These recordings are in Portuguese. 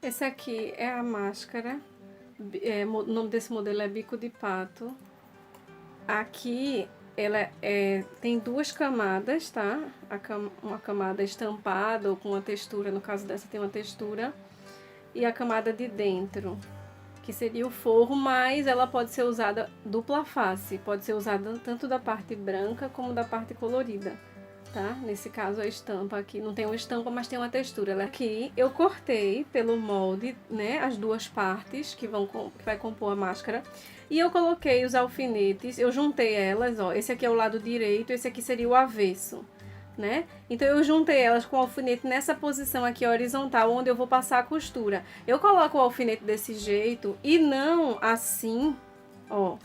Esse aqui é a máscara, o nome desse modelo é bico de pato. Aqui ela tem duas camadas, tá? Uma camada estampada ou com uma textura, no caso dessa tem uma textura, e a camada de dentro, que seria o forro, mas ela pode ser usada dupla face, pode ser usada tanto da parte branca como da parte colorida. Tá? Nesse caso a estampa aqui não tem uma estampa, mas tem uma textura. Aqui eu cortei pelo molde, né, as duas partes que vai compor a máscara, e eu coloquei os alfinetes, eu juntei elas, ó, esse aqui é o lado direito, esse aqui seria o avesso, né? Então eu juntei elas com o alfinete nessa posição aqui horizontal, onde eu vou passar a costura. Eu coloco o alfinete desse jeito e não assim, ó,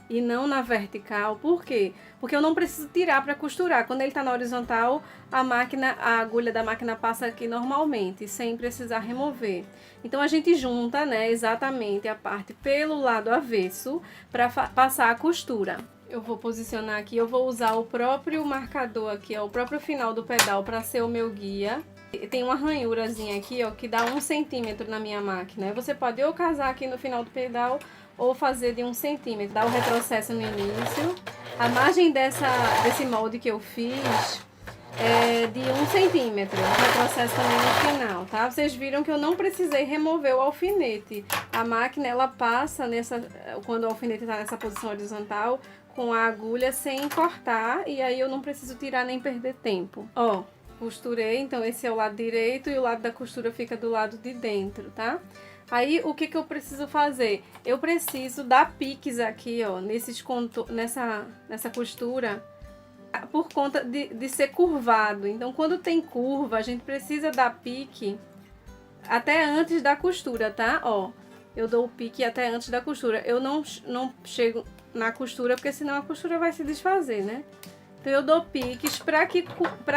e não na vertical. Por quê? Porque eu não preciso tirar para costurar. Quando ele tá na horizontal, a agulha da máquina passa aqui normalmente, sem precisar remover. Então a gente junta, né, exatamente a parte pelo lado avesso para passar a costura. Eu vou posicionar aqui, eu vou usar o próprio marcador aqui, ó, o próprio final do pedal para ser o meu guia. Tem uma ranhurazinha aqui, ó, que dá 1 centímetro na minha máquina. Você pode ou casar aqui no final do pedal ou fazer de 1 centímetro, dar o retrocesso no início. A margem desse molde que eu fiz é de 1 centímetro, o retrocesso também no final, tá? Vocês viram que eu não precisei remover o alfinete. A máquina, ela passa quando o alfinete tá nessa posição horizontal, com a agulha sem cortar, e aí eu não preciso tirar nem perder tempo. Ó, costurei, então esse é o lado direito e o lado da costura fica do lado de dentro, tá? Aí, o que eu preciso fazer? Eu preciso dar piques aqui, ó, nessa costura, por conta de ser curvado. Então, quando tem curva, a gente precisa dar pique até antes da costura, tá? Ó, eu dou o pique até antes da costura. Eu não chego na costura, porque senão a costura vai se desfazer, né? Então, eu dou piques para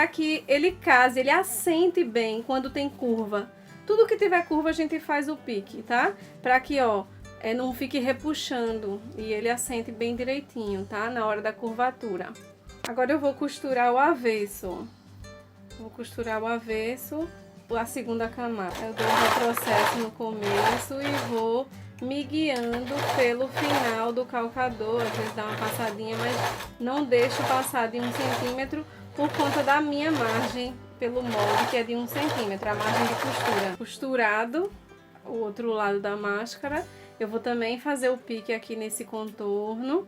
que ele case, ele assente bem quando tem curva. Tudo que tiver curva a gente faz o pique, tá? Pra que, ó, não fique repuxando e ele assente bem direitinho, tá? Na hora da curvatura. Agora eu vou costurar o avesso. Vou costurar o avesso, a segunda camada. Eu dou um retrocesso no começo e vou me guiando pelo final do calcador. Às vezes dá uma passadinha, mas não deixo passar de 1 centímetro por conta da minha margem pelo molde, que é de 1 centímetro, a margem de costura. Costurado o outro lado da máscara, eu vou também fazer o pique aqui nesse contorno,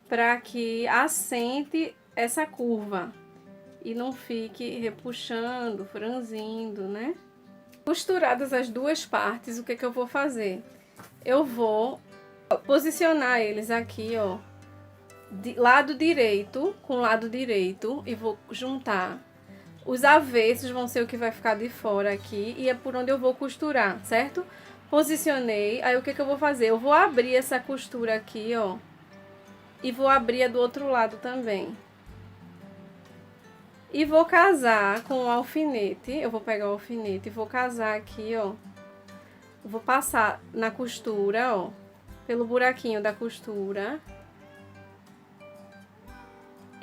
para que assente essa curva e não fique repuxando, franzindo, né? Costuradas as duas partes, o que eu vou fazer? Eu vou posicionar eles aqui, ó, lado direito com lado direito, e vou juntar. Os avessos vão ser o que vai ficar de fora aqui, e é por onde eu vou costurar, certo? Posicionei, aí o que eu vou fazer? Eu vou abrir essa costura aqui, ó, e vou abrir a do outro lado também. E vou casar com o alfinete, eu vou pegar o alfinete e vou casar aqui, ó. Vou passar na costura, ó, pelo buraquinho da costura.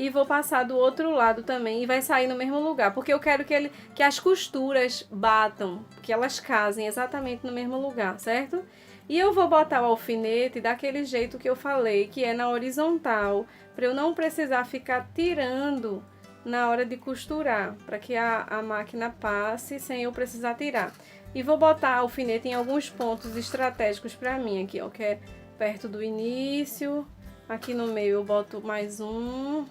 E vou passar do outro lado também e vai sair no mesmo lugar, porque eu quero que as costuras batam, que elas casem exatamente no mesmo lugar, certo? E eu vou botar o alfinete daquele jeito que eu falei, que é na horizontal, para eu não precisar ficar tirando na hora de costurar, para que a máquina passe sem eu precisar tirar. E vou botar alfinete em alguns pontos estratégicos para mim aqui, ó, que é perto do início. Aqui no meio eu boto mais um.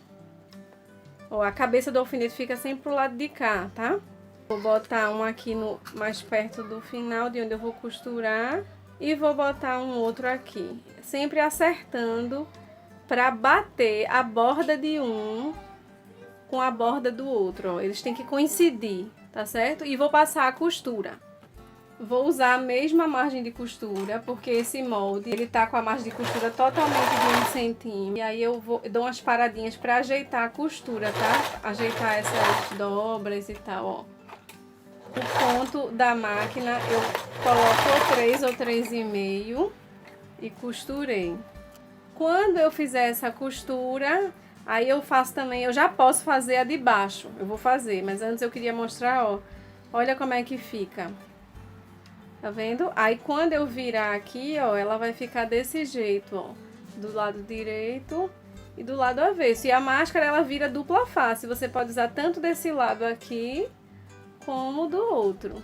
Ó, a cabeça do alfinete fica sempre pro lado de cá, tá? Vou botar um aqui mais perto do final, de onde eu vou costurar. E vou botar um outro aqui. Sempre acertando pra bater a borda de um com a borda do outro, ó. Eles têm que coincidir, tá certo? E vou passar a costura. Vou usar a mesma margem de costura, porque esse molde, ele tá com a margem de costura totalmente de 1 centímetro. E aí eu dou umas paradinhas pra ajeitar a costura, tá? Ajeitar essas dobras e tal, ó. O ponto da máquina eu coloco ou 3 ou 3,5 e costurei. Quando eu fizer essa costura, aí eu faço também, eu já posso fazer a de baixo. Eu vou fazer, mas antes eu queria mostrar, ó. Olha como é que fica. Tá vendo? Aí quando eu virar aqui, ó, ela vai ficar desse jeito, ó. Do lado direito e do lado avesso. E a máscara, ela vira dupla face. Você pode usar tanto desse lado aqui, como do outro.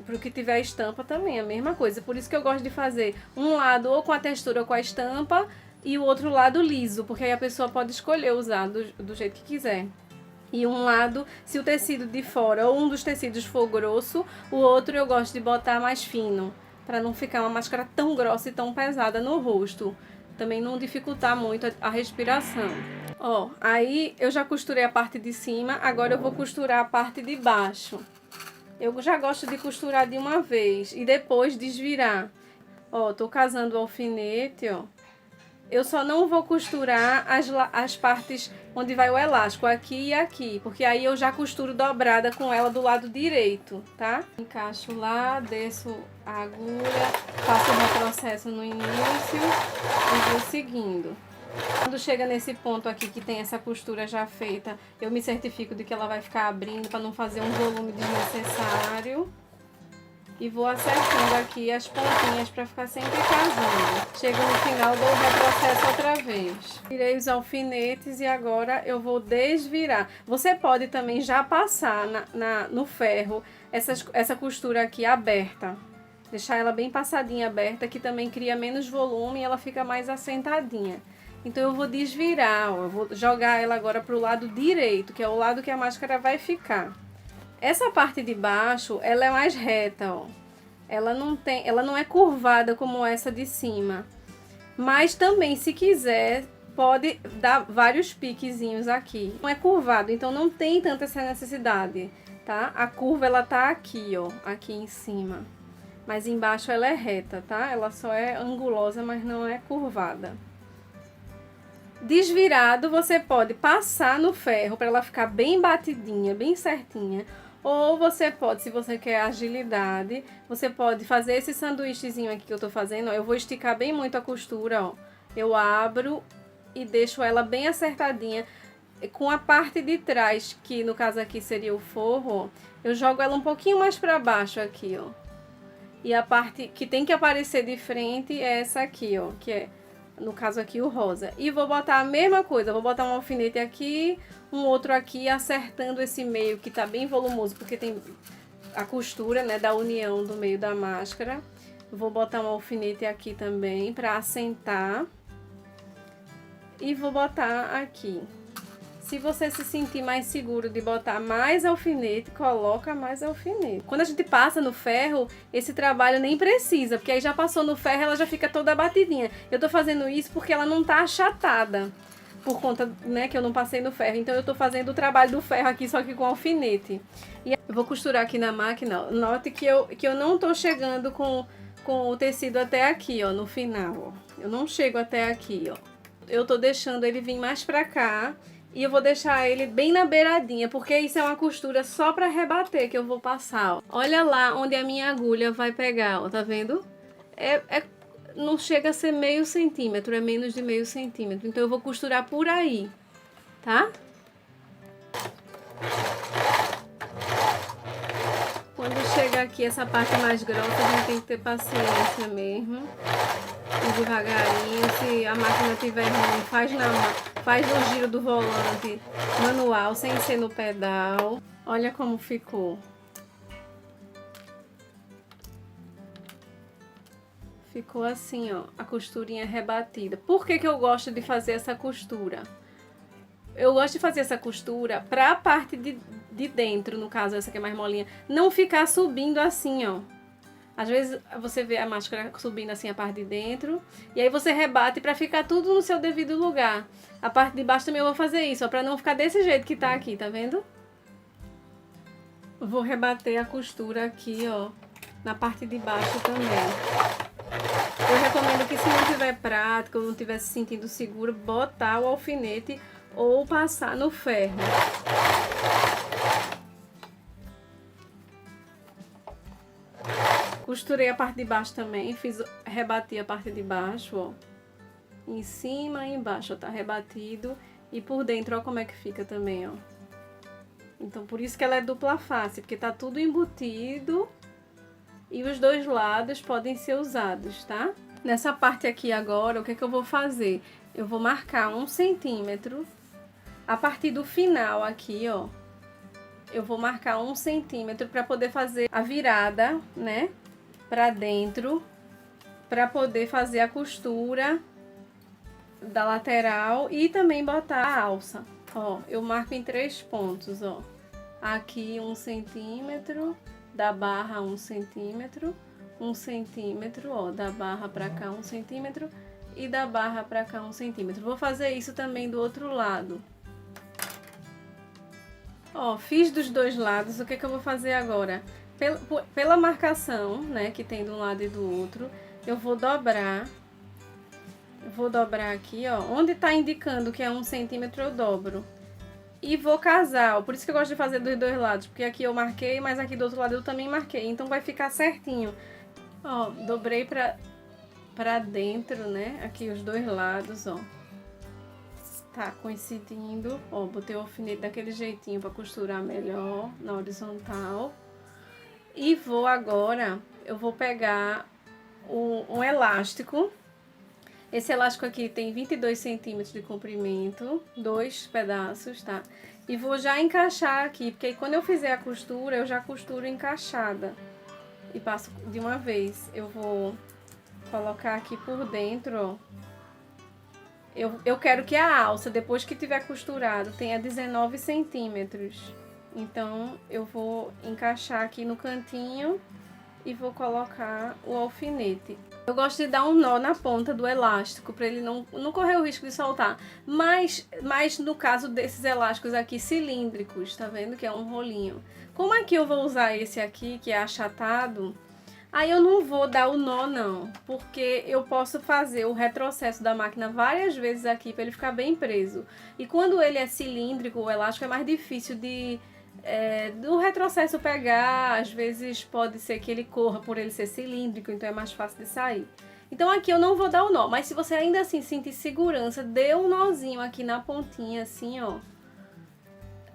Pro que tiver a estampa também, a mesma coisa. Por isso que eu gosto de fazer um lado ou com a textura ou com a estampa e o outro lado liso, porque aí a pessoa pode escolher usar do jeito que quiser. E um lado, se o tecido de fora ou um dos tecidos for grosso, o outro eu gosto de botar mais fino, para não ficar uma máscara tão grossa e tão pesada no rosto. Também não dificultar muito a respiração. Ó, aí eu já costurei a parte de cima, agora eu vou costurar a parte de baixo. Eu já gosto de costurar de uma vez e depois desvirar. Ó, tô casando o alfinete, ó. Eu só não vou costurar as partes onde vai o elástico, aqui e aqui, porque aí eu já costuro dobrada com ela do lado direito, tá? Encaixo lá, desço a agulha, faço o retrocesso no início e vou seguindo. Quando chega nesse ponto aqui que tem essa costura já feita, eu me certifico de que ela vai ficar abrindo para não fazer um volume desnecessário. E vou acertando aqui as pontinhas para ficar sempre casando. Chego no final, dou o retrocesso outra vez. Tirei os alfinetes e agora eu vou desvirar. Você pode também já passar no ferro essa costura aqui aberta. Deixar ela bem passadinha aberta, que também cria menos volume e ela fica mais assentadinha. Então eu vou desvirar, ó, eu vou jogar ela agora para o lado direito, que é o lado que a máscara vai ficar. Essa parte de baixo, ela é mais reta, ó. Ela não é curvada como essa de cima. Mas também, se quiser, pode dar vários piquezinhos aqui. Não é curvado, então não tem tanta essa necessidade, tá? A curva, ela tá aqui, ó, aqui em cima. Mas embaixo ela é reta, tá? Ela só é angulosa, mas não é curvada. Desvirado, você pode passar no ferro para ela ficar bem batidinha, bem certinha. Ou você pode, se você quer agilidade, você pode fazer esse sanduíchezinho aqui que eu tô fazendo, ó. Eu vou esticar bem muito a costura, ó. Eu abro e deixo ela bem acertadinha. Com a parte de trás, que no caso aqui seria o forro, ó, eu jogo ela um pouquinho mais para baixo aqui, ó. E a parte que tem que aparecer de frente é essa aqui, ó, que é, no caso aqui, o rosa. E vou botar a mesma coisa, vou botar um alfinete aqui, um outro aqui, acertando esse meio que tá bem volumoso, porque tem a costura, né, da união do meio da máscara. Vou botar um alfinete aqui também pra assentar. E vou botar aqui. Se você se sentir mais seguro de botar mais alfinete, coloca mais alfinete. Quando a gente passa no ferro, esse trabalho nem precisa, porque aí já passou no ferro, ela já fica toda batidinha. Eu tô fazendo isso porque ela não tá achatada, por conta, né, que eu não passei no ferro. Então eu tô fazendo o trabalho do ferro aqui, só que com alfinete. E eu vou costurar aqui na máquina, ó. Note que eu não tô chegando com o tecido até aqui, ó, no final, ó. Eu não chego até aqui, ó. Eu tô deixando ele vir mais pra cá. E eu vou deixar ele bem na beiradinha, porque isso é uma costura só pra rebater que eu vou passar, ó. Olha lá onde a minha agulha vai pegar, ó, tá vendo? Não chega a ser meio centímetro, é menos de meio centímetro. Então eu vou costurar por aí, tá? Quando chega aqui essa parte mais grossa, a gente tem que ter paciência mesmo. E devagarinho, se a máquina tiver ruim, faz no giro do volante manual, sem ser no pedal. Olha como ficou. Ficou assim, ó, a costurinha rebatida. Por que que eu gosto de fazer essa costura? Eu gosto de fazer essa costura pra a parte de dentro, no caso essa que é mais molinha, não ficar subindo assim, ó. Às vezes você vê a máscara subindo assim a parte de dentro, e aí você rebate pra ficar tudo no seu devido lugar. A parte de baixo também eu vou fazer isso, ó, pra não ficar desse jeito que tá aqui, tá vendo? Vou rebater a costura aqui, ó, na parte de baixo também. Eu recomendo que, se não tiver prática ou não estiver se sentindo seguro, botar o alfinete ou passar no ferro. Costurei a parte de baixo também, rebati a parte de baixo, ó. Em cima e embaixo, ó, tá rebatido. E por dentro, ó, como é que fica também, ó. Então, por isso que ela é dupla face, porque tá tudo embutido e os dois lados podem ser usados, tá? Nessa parte aqui agora, o que é que eu vou fazer? Eu vou marcar 1 centímetro. A partir do final aqui, ó, eu vou marcar 1 centímetro para poder fazer a virada, né, para dentro, para poder fazer a costura da lateral e também botar a alça. Ó, eu marco em 3 pontos, ó. Aqui 1 centímetro, da barra 1 centímetro, 1 centímetro, ó, da barra pra cá 1 centímetro e da barra pra cá 1 centímetro. Vou fazer isso também do outro lado. Ó, fiz dos dois lados, o que que eu vou fazer agora? Pela marcação, né, que tem de um lado e do outro, eu vou dobrar. Vou dobrar aqui, ó, onde tá indicando que é 1 centímetro eu dobro. E vou casar, ó, por isso que eu gosto de fazer dos dois lados, porque aqui eu marquei, mas aqui do outro lado eu também marquei, então vai ficar certinho. Ó, dobrei pra dentro, né, aqui os dois lados, ó. Tá coincidindo, ó, botei o alfinete daquele jeitinho pra costurar melhor na horizontal. E vou agora, eu vou pegar um elástico. Esse elástico aqui tem 22 centímetros de comprimento, 2 pedaços, tá? E vou já encaixar aqui, porque quando eu fizer a costura, eu já costuro encaixada. E passo de uma vez. Eu vou colocar aqui por dentro, ó. Eu quero que a alça, depois que tiver costurado, tenha 19 centímetros. Então, eu vou encaixar aqui no cantinho e vou colocar o alfinete. Eu gosto de dar um nó na ponta do elástico, para ele não correr o risco de soltar. Mas no caso desses elásticos aqui cilíndricos, tá vendo? Que é um rolinho. Como aqui eu vou usar esse aqui, que é achatado, aí eu não vou dar o nó não, porque eu posso fazer o retrocesso da máquina várias vezes aqui para ele ficar bem preso. E quando ele é cilíndrico, o elástico é mais difícil do retrocesso pegar, às vezes pode ser que ele corra por ele ser cilíndrico, então é mais fácil de sair. Então aqui eu não vou dar o nó, mas se você ainda assim sentir segurança, dê um nozinho aqui na pontinha, assim, ó.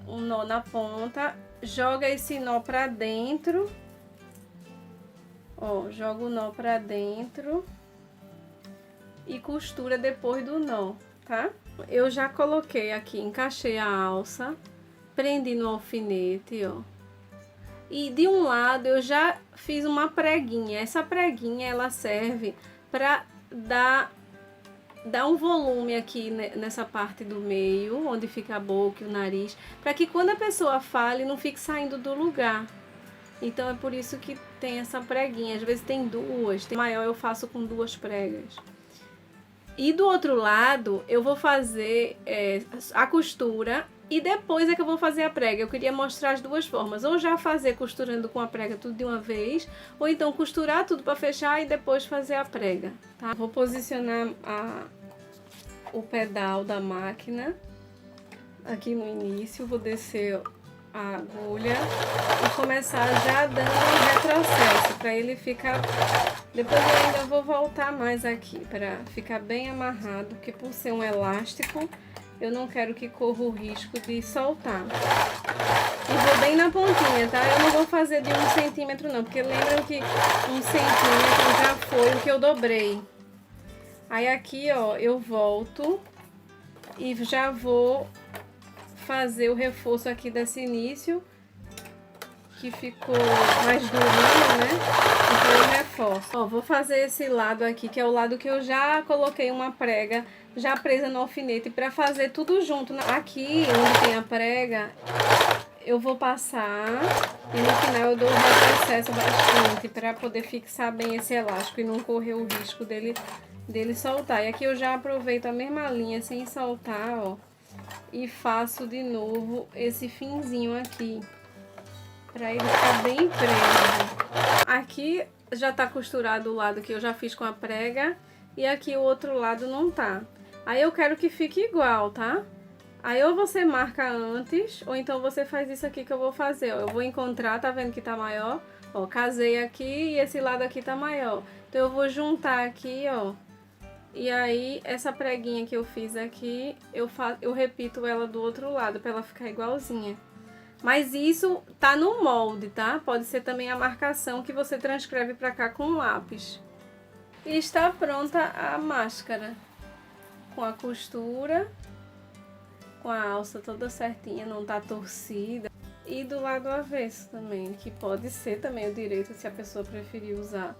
Um nó na ponta, joga esse nó pra dentro. Ó, joga o nó pra dentro e costura depois do nó, tá? Eu já coloquei aqui, encaixei a alça, prendi no alfinete, ó. E de um lado eu já fiz uma preguinha. Essa preguinha, ela serve pra dar um volume aqui nessa parte do meio, onde fica a boca e o nariz, pra que quando a pessoa fale, não fique saindo do lugar. Então é por isso que tem essa preguinha. Às vezes tem duas, tem maior eu faço com 2 pregas. E do outro lado eu vou fazer a costura e depois é que eu vou fazer a prega. Eu queria mostrar as duas formas. Ou já fazer costurando com a prega tudo de uma vez, ou então costurar tudo para fechar e depois fazer a prega, tá? Vou posicionar o pedal da máquina aqui no início, vou descer a agulha e começar já dando um retrocesso para ele ficar. Depois eu ainda vou voltar mais aqui para ficar bem amarrado, porque por ser um elástico eu não quero que corra o risco de soltar. E vou bem na pontinha, tá? Eu não vou fazer de 1 centímetro não, porque lembram que 1 centímetro já foi o que eu dobrei. Aí aqui, ó, eu volto e já vou fazer o reforço aqui desse início, que ficou mais durinho, né? Então eu reforço. Ó, vou fazer esse lado aqui, que é o lado que eu já coloquei uma prega já presa no alfinete, para fazer tudo junto. Aqui, onde tem a prega, eu vou passar e no final eu dou um retrocesso bastante, para poder fixar bem esse elástico e não correr o risco dele soltar. E aqui eu já aproveito a mesma linha sem soltar, ó. E faço de novo esse finzinho aqui, pra ele ficar bem preso. Aqui já tá costurado o lado que eu já fiz com a prega, e aqui o outro lado não tá. Aí eu quero que fique igual, tá? Aí ou você marca antes, ou então você faz isso aqui que eu vou fazer, ó. Eu vou encontrar, tá vendo que tá maior? Ó, casei aqui e esse lado aqui tá maior. Então eu vou juntar aqui, ó. E aí, essa preguinha que eu fiz aqui, eu repito ela do outro lado, pra ela ficar igualzinha. Mas isso tá no molde, tá? Pode ser também a marcação que você transcreve pra cá com lápis. E está pronta a máscara. Com a costura, com a alça toda certinha, não tá torcida. E do lado avesso também, que pode ser também o direito se a pessoa preferir usar.